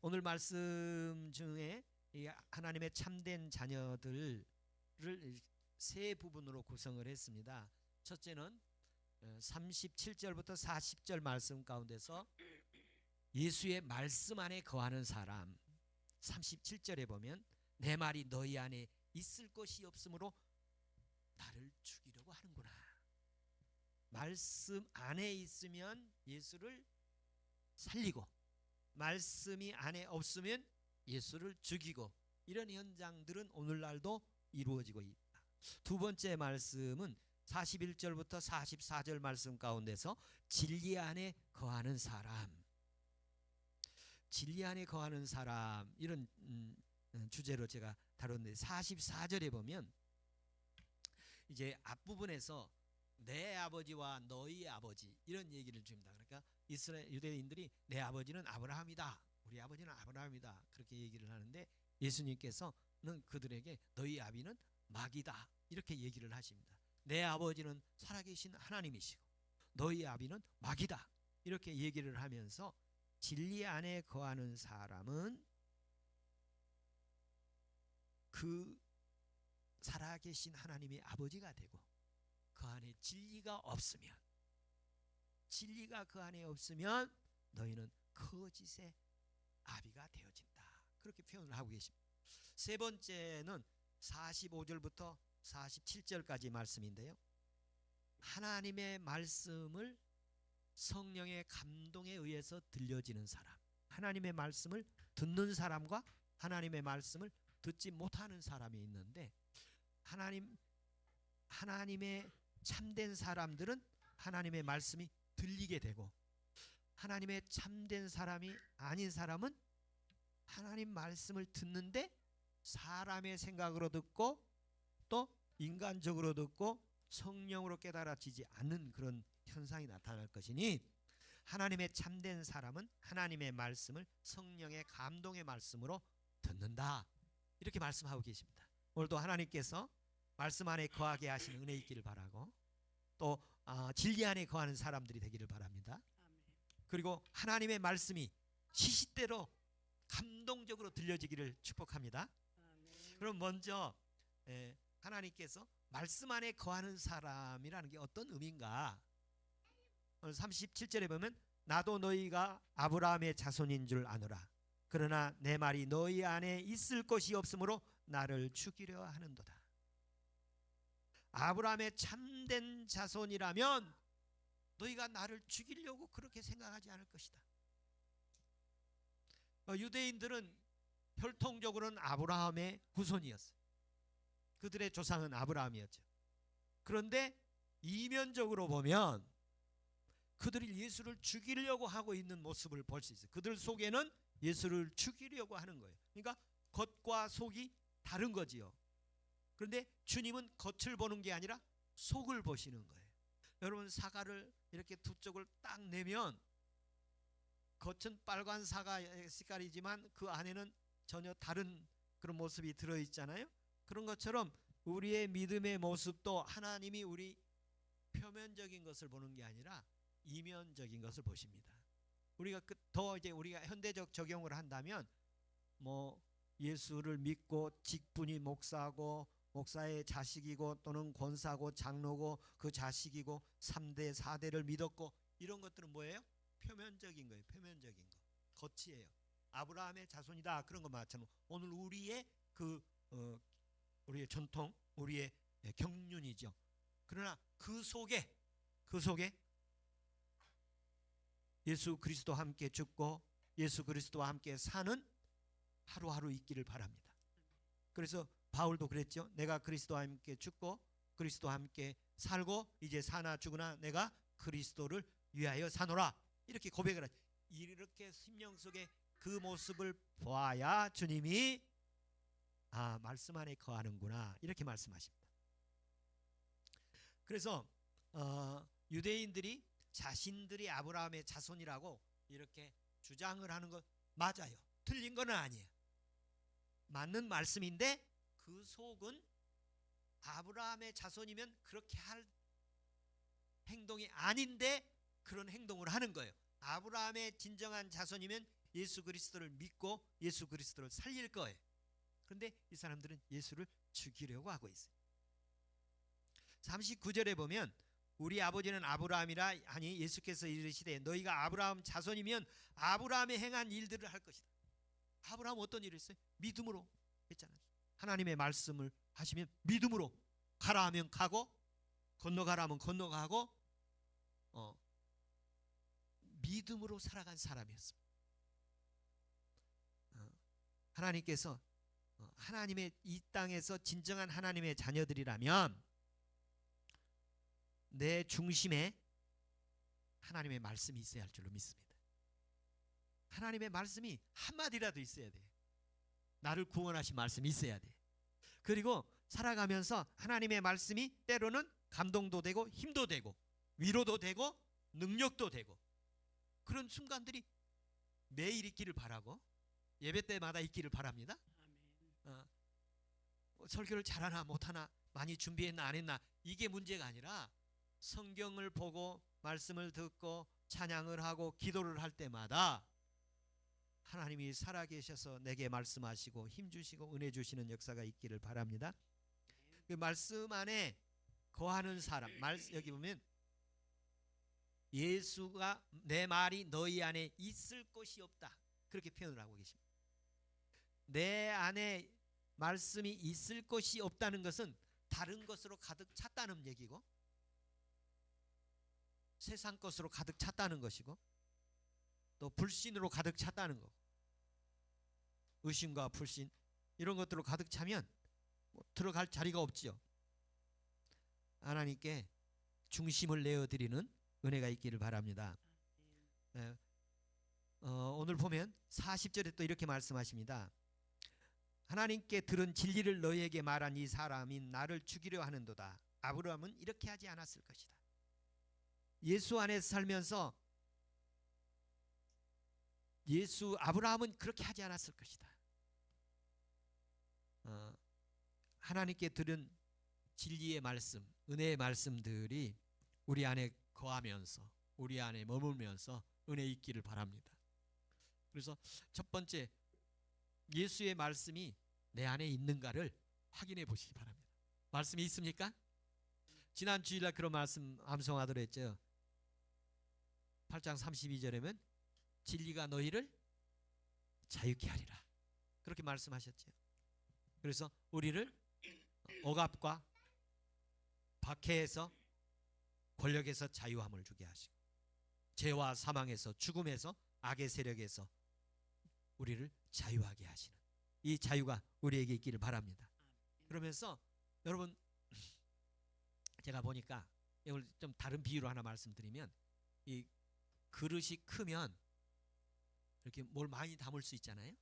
오늘 말씀 중에 이 하나님의 참된 자녀들을 세 부분으로 구성을 했습니다. 첫째는 37절부터 40절 말씀 가운데서 예수의 말씀 안에 거하는 사람. 37절에 보면 내 말이 너희 안에 있을 것이 없으므로 나를 죽이려고 하는구나. 말씀 안에 있으면 예수를 살리고, 말씀이 안에 없으면 예수를 죽이고, 이런 현장들은 오늘날도 이루어지고 있다. 두 번째 말씀은 41절부터 44절 말씀 가운데서 진리 안에 거하는 사람. 진리 안에 거하는 사람, 이런 주제로 제가 다뤘는데 44절에 보면 이제 앞부분에서 내 아버지와 너희 아버지, 이런 얘기를 줍니다. 그러니까 이스라엘 유대인들이 내 아버지는 아브라함이다, 우리 아버지는 아브라함이다, 그렇게 얘기를 하는데 예수님께서는 그들에게 너희 아비는 마귀다, 이렇게 얘기를 하십니다. 내 아버지는 살아계신 하나님이시고 너희 아비는 마귀다, 이렇게 얘기를 하면서 진리 안에 거하는 사람은 그 살아계신 하나님의 아버지가 되고, 그 안에 진리가 없으면, 진리가 그 안에 없으면 너희는 거짓의 아비가 되어진다, 그렇게 표현을 하고 계십니다. 세 번째는 45절부터 47절까지 말씀인데요, 하나님의 말씀을 성령의 감동에 의해서 들려지는 사람, 하나님의 말씀을 듣는 사람과 하나님의 말씀을 듣지 못하는 사람이 있는데, 하나님의 참된 사람들은 하나님의 말씀이 들리게 되고, 하나님의 참된 사람이 아닌 사람은 하나님 말씀을 듣는데 사람의 생각으로 듣고 또 인간적으로 듣고 성령으로 깨달아지지 않는 그런 현상이 나타날 것이니, 하나님의 참된 사람은 하나님의 말씀을 성령의 감동의 말씀으로 듣는다, 이렇게 말씀하고 계십니다. 오늘도 하나님께서 말씀 안에 거하게 하시는 은혜 있기를 바라고, 또 진리 안에 거하는 사람들이 되기를 바랍니다. 그리고 하나님의 말씀이 시시때로 감동적으로 들려지기를 축복합니다. 그럼 먼저 하나님께서 말씀 안에 거하는 사람이라는 게 어떤 의미인가? 오늘 37절에 보면 나도 너희가 아브라함의 자손인 줄 아노라. 그러나 내 말이 너희 안에 있을 것이 없으므로 나를 죽이려 하는도다. 아브라함의 참된 자손이라면 너희가 나를 죽이려고 그렇게 생각하지 않을 것이다. 유대인들은 혈통적으로는 아브라함의 후손이었어요. 그들의 조상은 아브라함이었죠. 그런데 이면적으로 보면 그들이 예수를 죽이려고 하고 있는 모습을 볼 수 있어요. 그들 속에는 예수를 죽이려고 하는 거예요. 그러니까 겉과 속이 다른 거지요. 그런데 주님은 겉을 보는 게 아니라 속을 보시는 거예요. 여러분, 사과를 이렇게 두 쪽을 딱 내면 겉은 빨간 사과 색깔이지만 그 안에는 전혀 다른 그런 모습이 들어있잖아요. 그런 것처럼 우리의 믿음의 모습도 하나님이 우리 표면적인 것을 보는 게 아니라 이면적인 것을 보십니다. 우리가 더 이제 우리가 현대적 적용을 한다면 예수를 믿고 직분이 목사고 목사의 자식이고 또는 권사고 장로고 그 자식이고 3대 4대를 믿었고, 이런 것들은 뭐예요? 표면적인 거예요. 표면적인 거, 겉이에요. 아브라함의 자손이다, 그런 거 마찬가지로 오늘 우리의 우리의 전통, 우리의 경륜이죠. 그러나 그 속에 예수 그리스도와 함께 죽고 예수 그리스도와 함께 사는 하루하루 있기를 바랍니다. 그래서 바울도 그랬죠. 내가 그리스도와 함께 죽고 그리스도와 함께 살고 이제 사나 죽으나 내가 그리스도를 위하여 사노라, 이렇게 고백을 하죠. 이렇게 심령 속에 그 모습을 보아야 주님이 말씀 안에 거하는구나, 이렇게 말씀하십니다. 그래서 유대인들이 자신들이 아브라함의 자손이라고 이렇게 주장을 하는 것 맞아요. 틀린 건 아니에요. 맞는 말씀인데 그 속은 아브라함의 자손이면 그렇게 할 행동이 아닌데 그런 행동을 하는 거예요. 아브라함의 진정한 자손이면 예수 그리스도를 믿고 예수 그리스도를 살릴 거예요. 그런데 이 사람들은 예수를 죽이려고 하고 있어요. 39절에 보면 우리 아버지는 아브라함이라 하니 예수께서 이르시되 너희가 아브라함 자손이면 아브라함이 행한 일들을 할 것이다. 아브라함 어떤 일을 했어요? 믿음으로 했잖아요. 하나님의 말씀을 하시면 믿음으로 가라 하면 가고 건너가라 하면 건너가고 믿음으로 살아간 사람이었습니다. 하나님께서 하나님의 이 땅에서 진정한 하나님의 자녀들이라면 내 중심에 하나님의 말씀이 있어야 할 줄로 믿습니다. 하나님의 말씀이 한마디라도 있어야 돼. 나를 구원하신 말씀이 있어야 돼. 그리고 살아가면서 하나님의 말씀이 때로는 감동도 되고 힘도 되고 위로도 되고 능력도 되고 그런 순간들이 매일 있기를 바라고 예배 때마다 있기를 바랍니다. 설교를 잘하나 못하나 많이 준비했나 안 했나 이게 문제가 아니라 성경을 보고 말씀을 듣고 찬양을 하고 기도를 할 때마다 하나님이 살아계셔서 내게 말씀하시고 힘주시고 은혜 주시는 역사가 있기를 바랍니다. 그 말씀 안에 거하는 사람, 여기 보면 예수가 내 말이 너희 안에 있을 것이 없다 그렇게 표현을 하고 계십니다. 내 안에 말씀이 있을 것이 없다는 것은 다른 것으로 가득 찼다는 얘기고 세상 것으로 가득 찼다는 것이고 또 불신으로 가득 찼다는 거 의심과 불신 이런 것들로 가득 차면 들어갈 자리가 없지요. 하나님께 중심을 내어드리는 은혜가 있기를 바랍니다. 오늘 보면 40절에 또 이렇게 말씀하십니다. 하나님께 들은 진리를 너희에게 말한 이 사람인 나를 죽이려 하는도다. 아브라함은 이렇게 하지 않았을 것이다. 예수 안에서 살면서 아브라함은 그렇게 하지 않았을 것이다. 하나님께 들은 진리의 말씀, 은혜의 말씀들이 우리 안에 거하면서 우리 안에 머물면서 은혜 있기를 바랍니다. 그래서 첫 번째 예수의 말씀이 내 안에 있는가를 확인해 보시기 바랍니다. 말씀이 있습니까? 지난 주일날 그런 말씀 암송하도록 했죠. 8장 32절에는 진리가 너희를 자유케 하리라 그렇게 말씀하셨죠. 그래서 우리를 억압과 박해에서 권력에서 자유함을 주게 하시고 죄와 사망에서 죽음에서 악의 세력에서 우리를 자유하게 하시는 이 자유가 우리에게 있기를 바랍니다. 그러면서 여러분 제가 보니까 오늘 좀 다른 비유로 하나 말씀드리면 이 그릇이 크면 이렇게 뭘 많이 담을 수 있잖아요.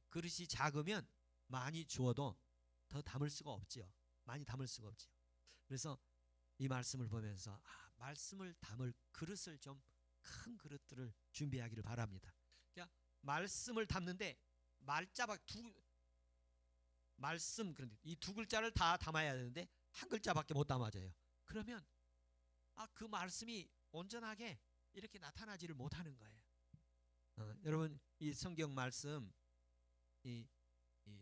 그릇이 작으면 많이 주어도 더 담을 수가 없지요. 많이 담을 수가 없지요. 그래서 이 말씀을 보면서 말씀을 담을 그릇을 좀 큰 그릇들을 준비하기를 바랍니다. 그러니까 말씀을 담는데 말자박 말씀 그런데 이 두 글자를 다 담아야 되는데 한 글자밖에 못 담아져요. 그러면 그 말씀이 온전하게 이렇게 나타나지를 못하는 거예요. 여러분 이 성경 말씀 이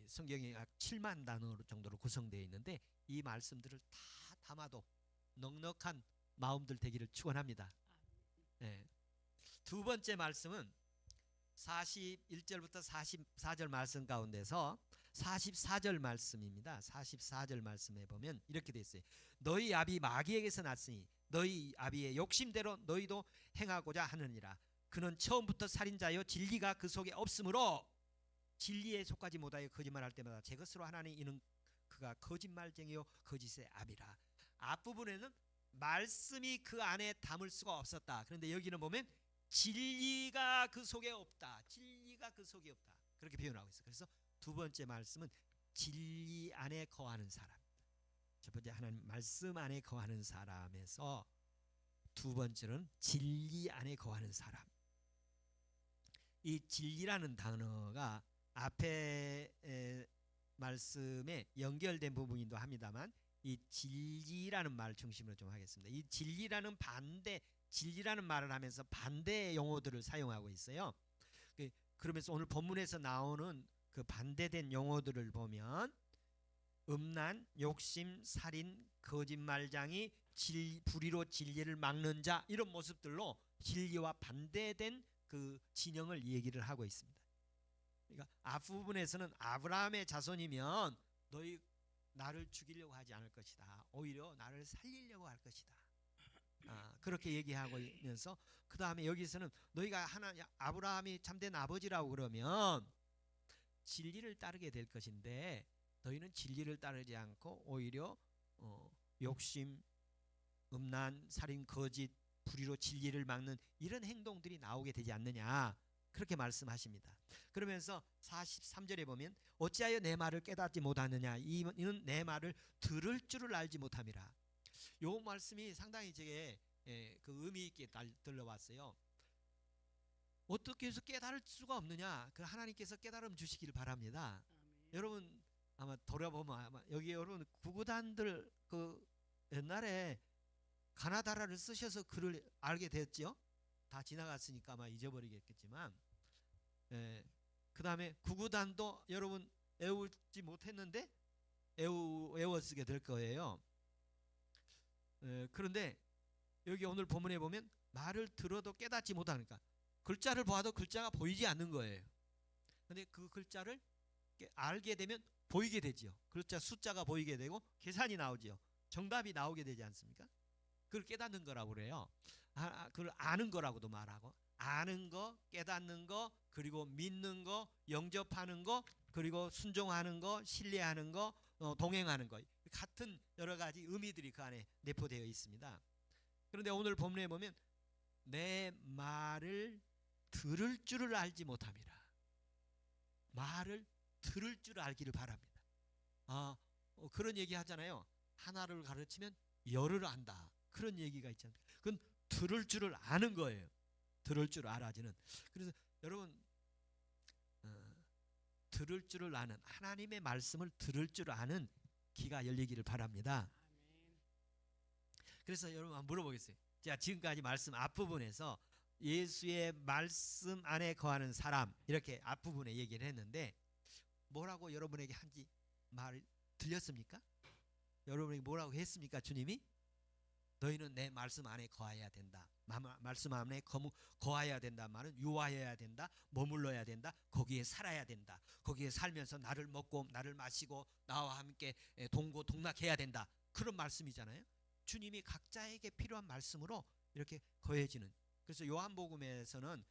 성경이 약 7만 단어 정도로 구성되어 있는데 이 말씀들을 다 담아도 넉넉한 마음들 되기를 축원합니다. 네. 두 번째 말씀은 41절부터 44절 말씀 가운데서 44절 말씀입니다. 44절 말씀에 보면 이렇게 되어 있어요. 너희 아비 마귀에게서 났으니 너희 아비의 욕심대로 너희도 행하고자 하느니라. 그는 처음부터 살인자요 진리가 그 속에 없으므로 진리에 속하지 못하여 거짓말할 때마다 제 것으로 하나니 이는 그가 거짓말쟁이요 거짓의 아비라. 앞부분에는 말씀이 그 안에 담을 수가 없었다. 그런데 여기는 보면 진리가 그 속에 없다. 진리가 그 속에 없다. 그렇게 표현하고 있어요. 그래서 두 번째 말씀은 진리 안에 거하는 사람. 첫 번째 하나님 말씀 안에 거하는 사람에서 두 번째는 진리 안에 거하는 사람. 이 진리라는 단어가 앞에 말씀에 연결된 부분이기도 합니다만 이 진리라는 말 중심으로 좀 하겠습니다. 이 진리라는 말을 하면서 반대 용어들을 사용하고 있어요. 그러면서 오늘 본문에서 나오는 그 반대된 용어들을 보면 음란, 욕심, 살인, 거짓말장이, 불의로 진리를 막는 자, 이런 모습들로 진리와 반대된 그 진영을 얘기를 하고 있습니다. 그러니까 앞부분에서는 아브라함의 자손이면 너희 나를 죽이려고 하지 않을 것이다. 오히려 나를 살리려고 할 것이다. 그렇게 얘기하고 있면서 그 다음에 여기서는 너희가 아브라함이 참된 아버지라고 그러면 진리를 따르게 될 것인데 너희는 진리를 따르지 않고 오히려 욕심, 음란, 살인, 거짓, 불의로 진리를 막는 이런 행동들이 나오게 되지 않느냐, 그렇게 말씀하십니다. 그러면서 43절에 보면 어찌하여 내 말을 깨닫지 못하느냐, 이는 내 말을 들을 줄을 알지 못함이라. 요 말씀이 상당히 제게 그 의미 있게 들려왔어요. 어떻게 해서 깨달을 수가 없느냐, 그 하나님께서 깨달음 주시기를 바랍니다. 여러분 아마 돌아보면 아마 여기 여러분 구구단들 그 옛날에 가나다라를 쓰셔서 글을 알게 됐죠. 다 지나갔으니까 아마 잊어버리겠지만, 그 다음에 구구단도 여러분 외우지 못했는데 외워 쓰게 될 거예요. 그런데 여기 오늘 본문에 보면 말을 들어도 깨닫지 못하니까 글자를 봐도 글자가 보이지 않는 거예요. 근데 그 글자를 알게 되면 보이게 되지요. 글자 숫자가 보이게 되고 계산이 나오지요. 정답이 나오게 되지 않습니까? 그걸 깨닫는 거라고 그래요. 그걸 아는 거라고도 말하고, 아는 거, 깨닫는 거, 그리고 믿는 거, 영접하는 거, 그리고 순종하는 거, 신뢰하는 거, 동행하는 거, 같은 여러 가지 의미들이 그 안에 내포되어 있습니다. 그런데 오늘 본문에 보면 내 말을 들을 줄을 알지 못함이라. 말을 들을 줄 알기를 바랍니다. 그런 얘기 하잖아요. 하나를 가르치면 열을 안다, 그런 얘기가 있잖아요. 그건 들을 줄을 아는 거예요. 들을 줄 알아지는. 그래서 여러분 들을 줄을 아는, 하나님의 말씀을 들을 줄 아는 귀가 열리기를 바랍니다. 그래서 여러분 한번 물어보겠어요. 자, 지금까지 말씀 앞부분에서 예수의 말씀 안에 거하는 사람, 이렇게 앞부분에 얘기를 했는데 뭐라고 여러분에게 한지 말 들렸습니까? 여러분에게 뭐라고 했습니까? 주님이 너희는 내 말씀 안에 거하여야 된다. 말씀 안에 거하여야 된다 말은 유하여야 된다, 머물러야 된다, 거기에 살아야 된다. 거기에 살면서 나를 먹고 나를 마시고 나와 함께 동고동락해야 된다, 그런 말씀이잖아요. 주님이 각자에게 필요한 말씀으로 이렇게 거해지는. 그래서 요한복음에서는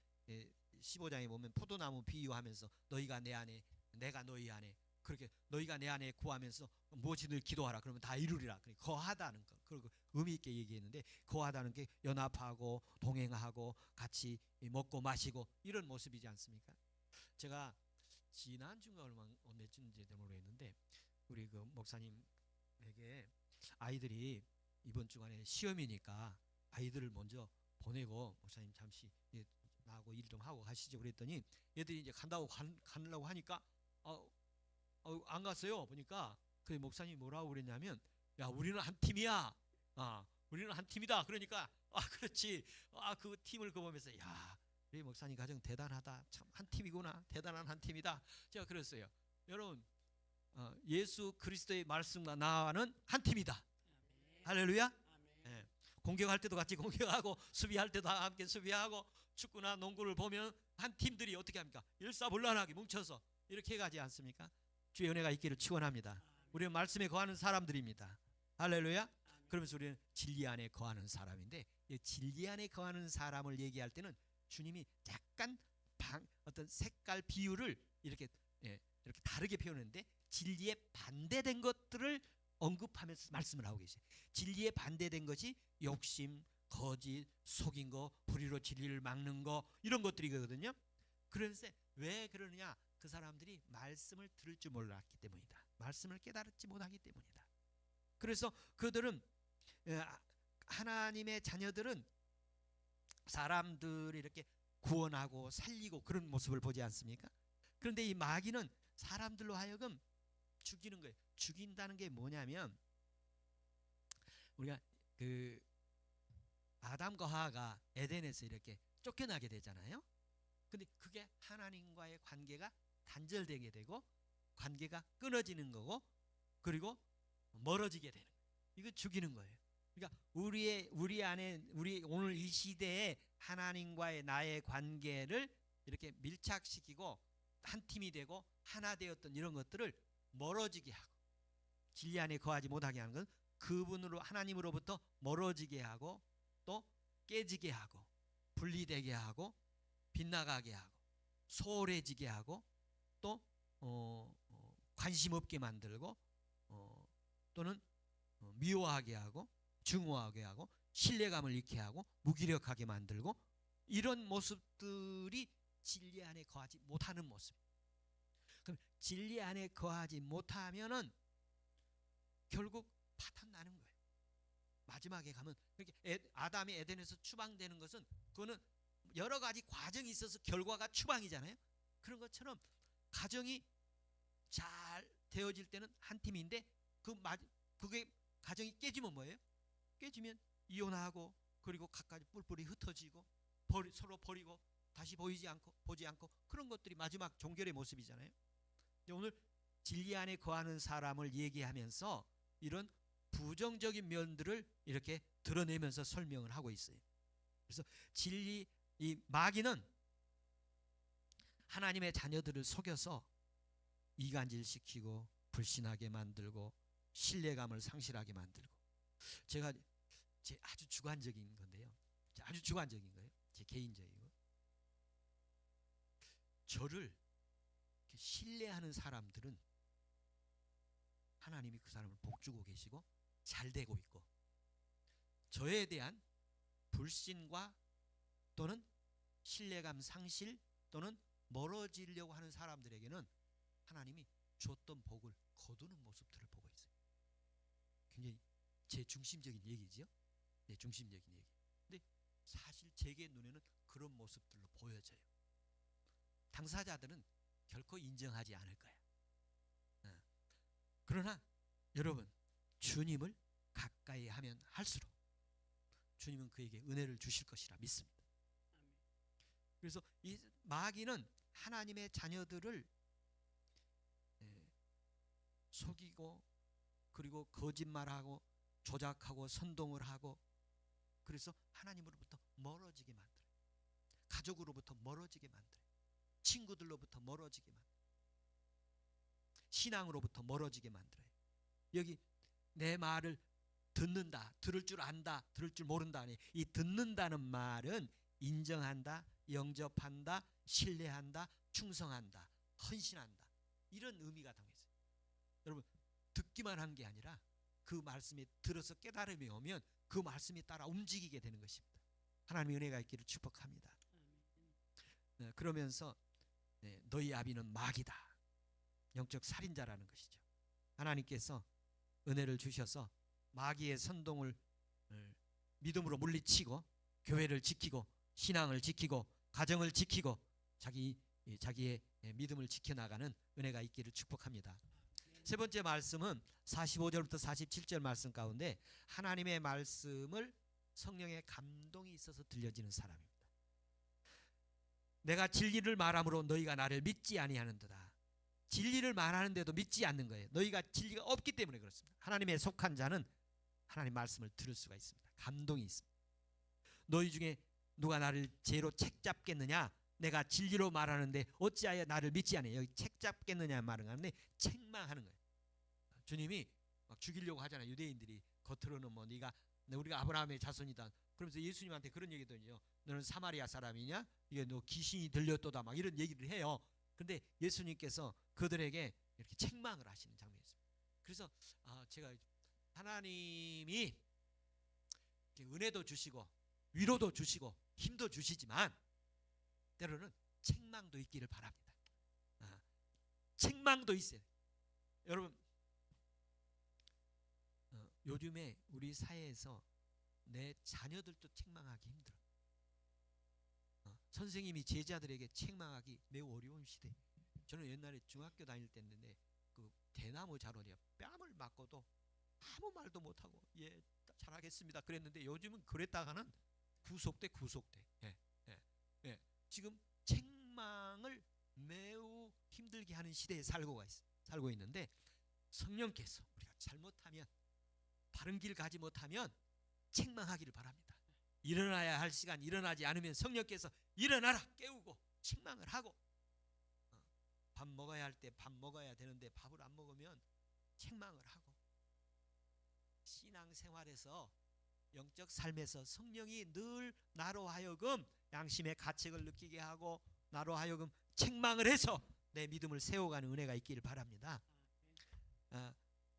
15장에 보면 포도나무 비유하면서 너희가 내 안에 내가 너희 안에, 그렇게 너희가 내 안에 구하면서 무엇이든 기도하라 그러면 다 이루리라. 거하다는 거, 그리고 의미 있게 얘기했는데 거하다는 게 연합하고 동행하고 같이 먹고 마시고 이런 모습이지 않습니까? 제가 지난주가 몇 주인지 모르겠는데 우리 그 목사님에게 아이들이 이번 주간에 시험이니까 아이들을 먼저 보내고 목사님 잠시 나하고 일 좀 하고 가시죠 그랬더니 얘들이 이제 가려고 하니까 안 갔어요. 보니까 그 목사님이 뭐라고 그랬냐면, 야 우리는 한 팀이야. 우리는 한 팀이다. 그러니까 그렇지. 그 팀을 보면서 야 우리 목사님 가정 대단하다. 참 한 팀이구나. 대단한 한 팀이다. 제가 그랬어요. 여러분 예수 그리스도의 말씀과 나와는 한 팀이다. 할렐루야. 네. 공격할 때도 같이 공격하고 수비할 때도 함께 수비하고 축구나 농구를 보면 한 팀들이 어떻게 합니까? 일사불란하게 뭉쳐서 이렇게 가지 않습니까? 주의 은혜가 있기를 축원합니다. 우리는 말씀에 거하는 사람들입니다. 할렐루야. 그러면서 우리는 진리 안에 거하는 사람인데, 이 진리 안에 거하는 사람을 얘기할 때는 주님이 약간 어떤 색깔 비율을 이렇게 다르게 표현했는데 진리에 반대된 것들을 언급하면서 말씀을 하고 계세요. 진리에 반대된 것이 욕심, 거짓, 속인 거, 불의로 진리를 막는 거, 이런 것들이거든요. 그래서 왜 그러느냐? 그 사람들이 말씀을 들을 줄 몰랐기 때문이다. 말씀을 깨달지 못하기 때문이다. 그래서 그들은 하나님의 자녀들은 사람들이 이렇게 구원하고 살리고 그런 모습을 보지 않습니까? 그런데 이 마귀는 사람들로 하여금 죽이는 거예요. 죽인다는 게 뭐냐면, 우리가 그 아담과 하와가 에덴에서 이렇게 쫓겨나게 되잖아요. 근데 그게 하나님과의 관계가 단절되게 되고 관계가 끊어지는 거고 그리고 멀어지게 되는 거예요. 이거 죽이는 거예요. 그러니까 우리 안에 우리 오늘 이 시대에 하나님과의 나의 관계를 이렇게 밀착시키고 한 팀이 되고 하나 되었던 이런 것들을 멀어지게 하고 진리 안에 거하지 못하게 하는 건 그분으로 하나님으로부터 멀어지게 하고 또 깨지게 하고 분리되게 하고 빗나가게 하고 소홀해지게 하고 또 관심 없게 만들고 또는 미워하게 하고 증오하게 하고 신뢰감을 잃게 하고 무기력하게 만들고 이런 모습들이 진리 안에 거하지 못하는 모습. 그럼 진리 안에 거하지 못하면은 결국 파탄 나는 거예요. 마지막에 가면 이렇게 아담이 에덴에서 추방되는 것은 그거는 여러 가지 과정이 있어서 결과가 추방이잖아요. 그런 것처럼 가정이 잘 되어질 때는 한 팀인데 그게 가정이 깨지면 뭐예요? 깨지면 이혼하고 그리고 각가지 뿔뿔이 흩어지고 서로 버리고 다시 보지 않고 그런 것들이 마지막 종결의 모습이잖아요. 오늘 진리 안에 거하는 사람을 얘기하면서 이런 부정적인 면들을 이렇게 드러내면서 설명을 하고 있어요. 그래서 이 마귀는 하나님의 자녀들을 속여서 이간질시키고 불신하게 만들고 신뢰감을 상실하게 만들고 제가 제 아주 주관적인 건데요. 아주 주관적인 거예요. 제 개인적이고 저를 신뢰하는 사람들은 하나님이 그 사람을 복주고 계시고 잘 되고 있고 저에 대한 불신과 또는 신뢰감 상실 또는 멀어지려고 하는 사람들에게는 하나님이 줬던 복을 거두는 모습들을 보고 있어요. 굉장히 제 중심적인 얘기지요. 네, 중심적인 얘기. 근데 사실 제게 눈에는 그런 모습들로 보여져요. 당사자들은 결코 인정하지 않을 거야. 그러나 여러분 주님을 가까이 하면 할수록 주님은 그에게 은혜를 주실 것이라 믿습니다. 그래서 이 마귀는 하나님의 자녀들을 속이고 그리고 거짓말하고 조작하고 선동을 하고 그래서 하나님으로부터 멀어지게 만들어요. 가족으로부터 멀어지게 만들어요. 친구들로부터 멀어지게 만들어요. 신앙으로부터 멀어지게 만들어요. 여기 내 말을 듣는다, 들을 줄 안다, 들을 줄 모른다. 아니, 이 듣는다는 말은 인정한다, 영접한다, 신뢰한다, 충성한다, 헌신한다 이런 의미가 담겨 있어요. 여러분 듣기만 한 게 아니라 그 말씀이 들어서 깨달음이 오면 그 말씀이 따라 움직이게 되는 것입니다. 하나님의 은혜가 있기를 축복합니다. 그러면서 너희 아비는 마귀다, 영적 살인자라는 것이죠. 하나님께서 은혜를 주셔서 마귀의 선동을 믿음으로 물리치고 교회를 지키고 신앙을 지키고 가정을 지키고 자기의 믿음을 지켜나가는 은혜가 있기를 축복합니다. 세 번째 말씀은 45절부터 47절 말씀 가운데 하나님의 말씀을 성령의 감동이 있어서 들려지는 사람입니다. 내가 진리를 말함으로 너희가 나를 믿지 아니하는도다. 진리를 말하는데도 믿지 않는 거예요. 너희가 진리가 없기 때문에 그렇습니다. 하나님의 속한 자는 하나님 말씀을 들을 수가 있습니다. 감동이 있습니다. 너희 중에 누가 나를 죄로 책잡겠느냐? 내가 진리로 말하는데 어찌하여 나를 믿지 않아요? 여기 책잡겠느냐 말은 하는데 책망하는 거예요. 주님이 막 죽이려고 하잖아요. 유대인들이 겉으로는 뭐 우리가 아브라함의 자손이다. 그러면서 예수님한테 그런 얘기더니요. 너는 사마리아 사람이냐? 이게 너 귀신이 들렸도다. 막 이런 얘기를 해요. 근데 예수님께서 그들에게 이렇게 책망을 하시는 장면이었습니다. 그래서 제가 하나님이 은혜도 주시고 위로도 주시고 힘도 주시지만 때로는 책망도 있기를 바랍니다. 책망도 있어요. 여러분 요즘에 우리 사회에서 내 자녀들도 책망하기 힘들어. 선생님이 제자들에게 책망하기 매우 어려운 시대. 저는 옛날에 중학교 다닐 때였는데 그 대나무 자루에 뺨을 맞고도 아무 말도 못하고 예 잘하겠습니다 그랬는데 요즘은 그랬다가는 구속돼. 지금 책망을 매우 힘들게 하는 시대에 살고 있는데, 성령께서 우리가 잘못하면, 바른 길 가지 못하면 책망하기를 바랍니다. 일어나야 할 시간 일어나지 않으면 성령께서 일어나라 깨우고 책망을 하고, 밥 먹어야 할 때 밥 먹어야 되는데 밥을 안 먹으면 책망을 하고, 신앙생활에서 영적 삶에서 성령이 늘 나로 하여금 양심의 가책을 느끼게 하고 나로 하여금 책망을 해서 내 믿음을 세워가는 은혜가 있기를 바랍니다.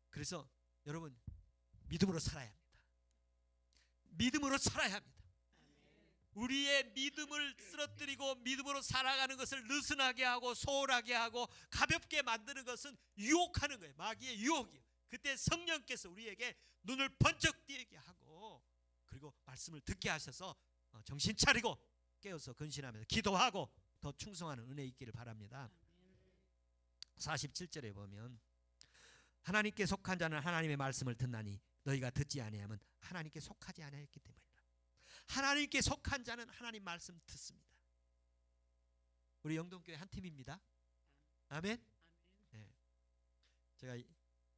그래서 여러분, 믿음으로 살아야 합니다. 믿음으로 살아야 합니다. 우리의 믿음을 쓰러뜨리고 믿음으로 살아가는 것을 느슨하게 하고 소홀하게 하고 가볍게 만드는 것은 유혹하는 거예요. 마귀의 유혹이에요. 그때 성령께서 우리에게 눈을 번쩍 뜨게 하고, 그리고 말씀을 듣게 하셔서 정신 차리고 깨어서 근신하면서 기도하고 더 충성하는 은혜 있기를 바랍니다. 47절에 보면, 하나님께 속한 자는 하나님의 말씀을 듣나니 너희가 듣지 아니하면 하나님께 속하지 아니하였기 때문이다. 하나님께 속한 자는 하나님 말씀 듣습니다. 우리 영동교회 한 팀입니다. 아멘. 네. 제가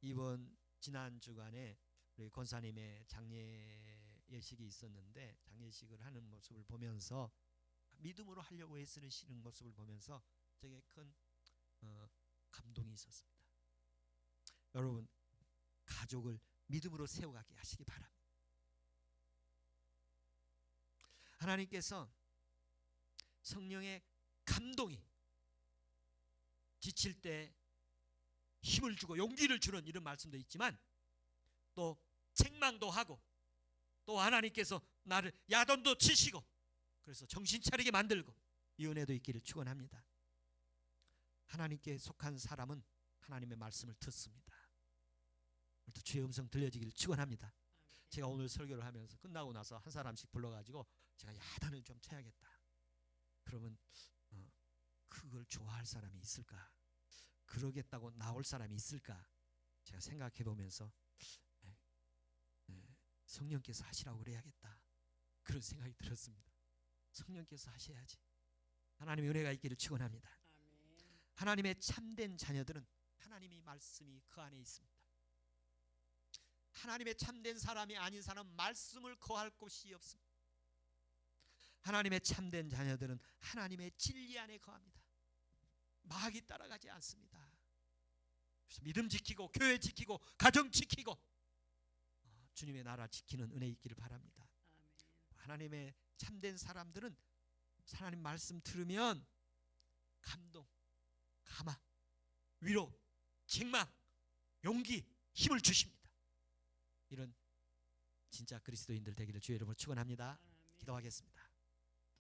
이번 지난 주간에 우리 권사님의 장례 예식이 있었는데, 장례식을 하는 모습을 보면서 믿음으로 하려고 애쓰시는 모습을 보면서 제게 큰 감동이 있었습니다. 여러분, 가족을 믿음으로 세워가게 하시기 바랍니다. 하나님께서 성령의 감동이 지칠 때 힘을 주고 용기를 주는 이런 말씀도 있지만, 또 책망도 하고, 또 하나님께서 나를 야단도 치시고 그래서 정신 차리게 만들고, 이 은혜도 있기를 축원합니다. 하나님께 속한 사람은 하나님의 말씀을 듣습니다. 오늘도 주의 음성 들려지기를 축원합니다. 제가 오늘 설교를 하면서 끝나고 나서 한 사람씩 불러가지고 제가 야단을 좀 쳐야겠다. 그러면 그걸 좋아할 사람이 있을까? 그러겠다고 나올 사람이 있을까? 제가 생각해 보면서 성령께서 하시라고 그래야겠다, 그런 생각이 들었습니다. 성령께서 하셔야지. 하나님의 은혜가 있기를 축원합니다. 하나님의 참된 자녀들은 하나님의 말씀이 그 안에 있습니다. 하나님의 참된 사람이 아닌 사람은 말씀을 거할 곳이 없습니다. 하나님의 참된 자녀들은 하나님의 진리 안에 거합니다. 마귀 따라가지 않습니다. 그래서 믿음 지키고 교회 지키고 가정 지키고 주님의 나라 지키는 은혜 있기를 바랍니다. 하나님의 참된 사람들은 하나님 말씀 들으면 감동, 감화, 위로, 책망, 용기, 힘을 주십니다. 이런 진짜 그리스도인들 되기를 주의 이름으로 축원합니다. 기도하겠습니다.